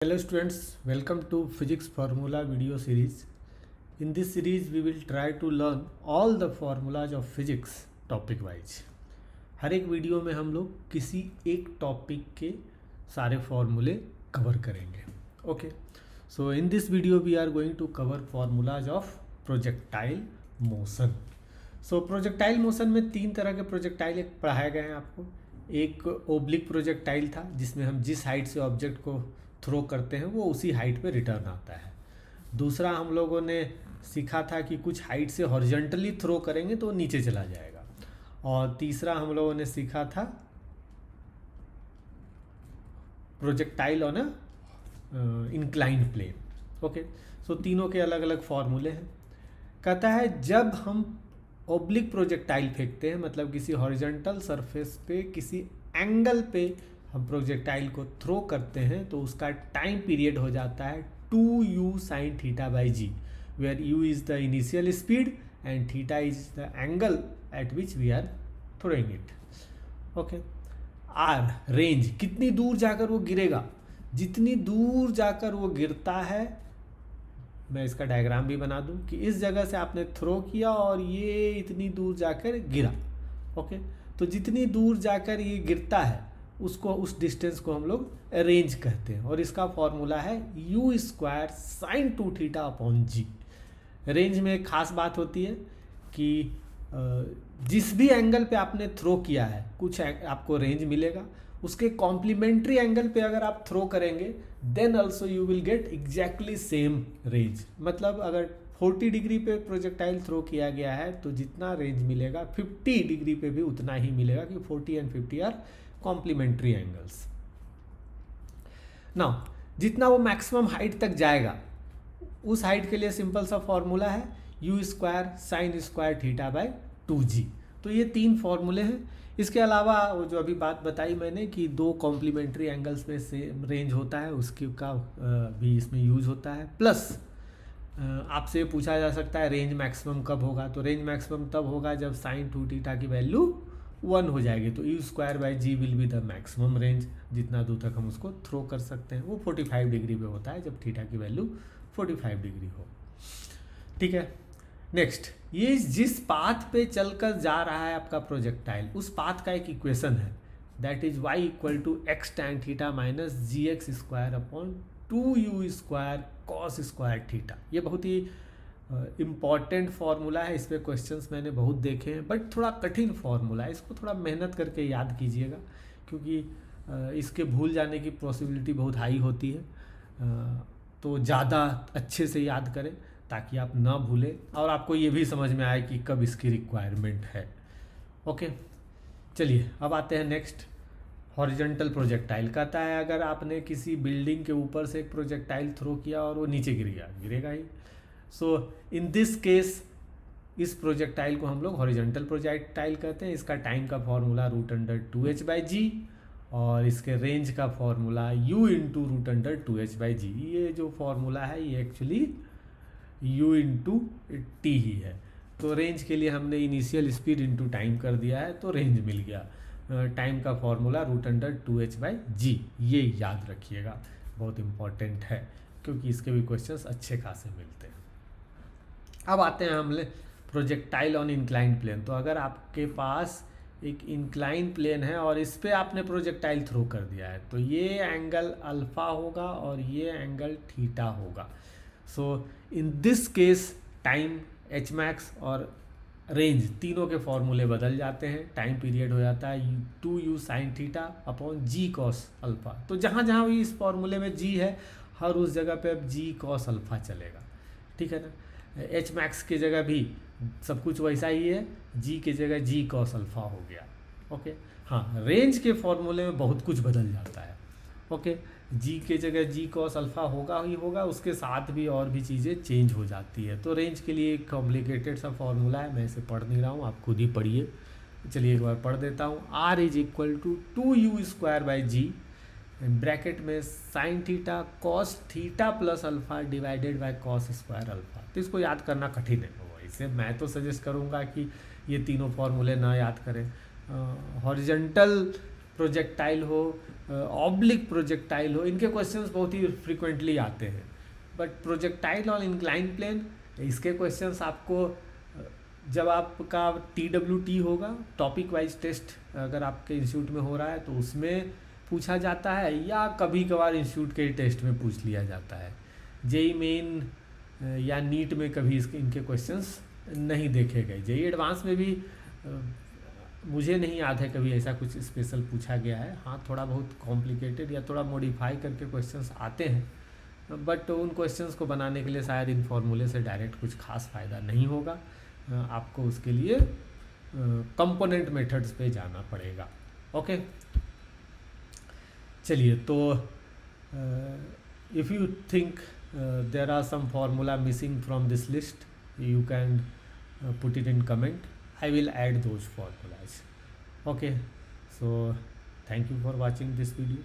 Hello students, welcome to Physics Formula video series. In this series we will try to learn all the formulas of physics topic wise. हर एक video में हम लोग किसी एक topic के सारे फॉर्मूले कवर करेंगे. Okay, so in this video we are going to cover formulas of projectile motion. So projectile motion में तीन तरह के प्रोजेक्टाइल एक पढ़ाए गए हैं आपको. एक ओब्लिक प्रोजेक्टाइल था जिसमें हम जिस हाइट से ऑब्जेक्ट को थ्रो करते हैं वो उसी हाइट पे रिटर्न आता है. दूसरा हम लोगों ने सीखा था कि कुछ हाइट से हॉरिजॉन्टली थ्रो करेंगे तो नीचे चला जाएगा. और तीसरा हम लोगों ने सीखा था projectile on a inclined plane. Okay, so तीनों के अलग अलग फॉर्मूले हैं. कहता है जब हम ओब्लिक प्रोजेक्टाइल फेंकते हैं, मतलब किसी हॉरिजॉन्टल सरफेस पे किसी एंगल पे हम प्रोजेक्टाइल को थ्रो करते हैं तो उसका टाइम पीरियड हो जाता है 2u sin theta by G, where u is the initial speed and theta is the angle at which we are throwing it. Okay, R range, कितनी दूर जाकर वो गिरेगा. जितनी दूर जाकर वो गिरता है, मैं इसका डायग्राम भी बना दूं कि इस जगह से आपने थ्रो किया और ये इतनी दूर जाकर गिरा. ओके, तो जितनी दूर जाकर ये गिरता है उसको, उस डिस्टेंस को हम लोग रेंज कहते हैं. और इसका फॉर्मूला है u square sine 2 theta upon g. Range में एक खास बात होती है कि जिस भी एंगल पे आपने थ्रो किया है कुछ आपको रेंज मिलेगा. उसके कॉम्प्लीमेंट्री एंगल पे अगर आप थ्रो करेंगे then also you will get exactly same range. मतलब अगर 40 डिग्री पे प्रोजेक्टाइल थ्रो किया गया है तो जितना रेंज मिलेगा 50 डिग्री पे भी उतना ही मिलेगा, कि 40 and 50 are complementary angles. Now जितना वो मैक्सिमम हाइट तक जाएगा उस हाइट के लिए सिंपल सा फॉर्मूला है u square sine square theta by 2g. तो ये तीन फॉर्मूले हैं. इसके अलावा वो जो अभी बात बताई मैंने कि दो कॉम्प्लीमेंट्री एंगल्स में से रेंज होता है, उसकी का भी इसमें यूज होता है. प्लस आपसे पूछा जा सकता है रेंज मैक्सिमम कब होगा. तो रेंज मैक्सिमम तब होगा जब साइन 2 थीटा की वैल्यू 1 हो जाएगी. तो u square by G will be the maximum range, जितना दूर तक हम उसको थ्रो कर सकते हैं. वो 45 डिग्री पे होता है जब थीटा की वैल्यू 45 डिग्री हो. ठीक है, नेक्स्ट, ये जिस पाथ पे चलकर जा रहा है आपका प्रोजेक्टाइल, उस पाथ का एक इक्वेशन है, that is y equal to X tan theta minus G X square upon 2u square cos square theta. ये बहुत ही इम्पॉर्टेंट फार्मूला है. इस पर क्वेश्चंस मैंने बहुत देखे हैं, बट थोड़ा कठिन फार्मूला है. इसको थोड़ा मेहनत करके याद कीजिएगा, क्योंकि इसके भूल जाने की पॉसिबिलिटी बहुत हाई होती है. तो ज़्यादा अच्छे से याद करें ताकि आप ना भूलें और आपको ये भी समझ में आए कि कब इसकी रिक्वायरमेंट है. ओके, चलिए अब आते हैं नेक्स्ट. हॉरिजॉन्टल प्रोजेक्टाइल कहता है अगर आपने किसी बिल्डिंग के ऊपर से एक प्रोजेक्टाइल थ्रो किया और वो नीचे गिर गया, गिरेगा ही. सो इन दिस केस इस प्रोजेक्टाइल को हम लोग हॉरिजॉन्टल प्रोजेक्टाइल कहते हैं. इसका टाइम का फॉर्मूला √2h बाई जी और इसके रेंज का formula u into √2h by g. ये जो फॉर्मूला है ये एक्चुअली u इंटू टी ही है. तो रेंज के लिए हमने इनिशियल स्पीड इंटू टाइम कर दिया है तो रेंज मिल गया. टाइम का फॉर्मूला √2h बाई जी. ये याद रखिएगा, बहुत इंपॉर्टेंट है क्योंकि इसके भी क्वेश्चंस अच्छे खासे मिलते हैं. अब आते हैं हमने प्रोजेक्टाइल ऑन इंक्लाइन प्लेन. तो अगर आपके पास एक इंक्लाइन प्लेन है और इस पे आपने प्रोजेक्टाइल थ्रो कर दिया है तो ये एंगल अल्फा होगा और ये एंगल थीटा होगा. So in this case time, H max और रेंज तीनों के फॉर्मूले बदल जाते हैं. टाइम पीरियड हो जाता है 2u साइन थीटा अपॉन जी कॉस अल्फा. तो जहाँ जहाँ भी इस फॉर्मूले में जी है हर उस जगह पे अब जी कॉस अल्फा चलेगा. ठीक है ना. एच मैक्स की जगह भी सब कुछ वैसा ही है, जी की जगह जी कॉस अल्फा हो गया. ओके, हाँ, रेंज के फॉर्मूले में बहुत कुछ बदल जाता है. ओके, जी के जगह जी कॉस अल्फा होगा ही होगा, उसके साथ भी और भी चीज़ें चेंज हो जाती है. तो रेंज के लिए एक कॉम्प्लिकेटेड सा फॉर्मूला है, मैं इसे पढ़ नहीं रहा हूँ, आप खुद ही पढ़िए. चलिए एक बार पढ़ देता हूँ. R is equal to 2u square by g bracket में sine theta cos theta plus alpha divided by cos square alpha. तो इसको याद करना कठिन है, इसे मैं तो सजेस्ट करूँगा कि ये तीनों फॉर्मूले ना याद करें. हॉरिजॉन्टल प्रोजेक्टाइल हो, ऑब्लिक प्रोजेक्टाइल हो, इनके क्वेश्चंस बहुत ही फ्रिक्वेंटली आते हैं। बट प्रोजेक्टाइल और इंक्लाइन प्लेन, इसके क्वेश्चंस आपको जब आपका TWT होगा, टॉपिक वाइज टेस्ट, अगर आपके इंस्टीट्यूट में हो रहा है तो उसमें पूछा जाता है, या कभी कभार इंस्टीट्यूट के टेस्ट में पूछ लिया जाता है। जेई मेन या नीट में कभी इनके क्वेश्चंस नहीं देखे गए। जेई एडवांस में भी मुझे नहीं याद है कभी ऐसा कुछ स्पेशल पूछा गया है। हाँ, थोड़ा बहुत कॉम्प्लिकेटेड या थोड़ा मॉडिफाई करके क्वेश्चंस आते हैं, बट उन क्वेश्चंस को बनाने के लिए शायद इन फॉर्मूले से डायरेक्ट कुछ खास फ़ायदा नहीं होगा। आपको उसके लिए कंपोनेंट मेथड्स पे जाना पड़ेगा। ओके, चलिए, तो if you think there are some formula missing from this list, you can put it in comment. I will add those formulas. Okay, so thank you for watching this video.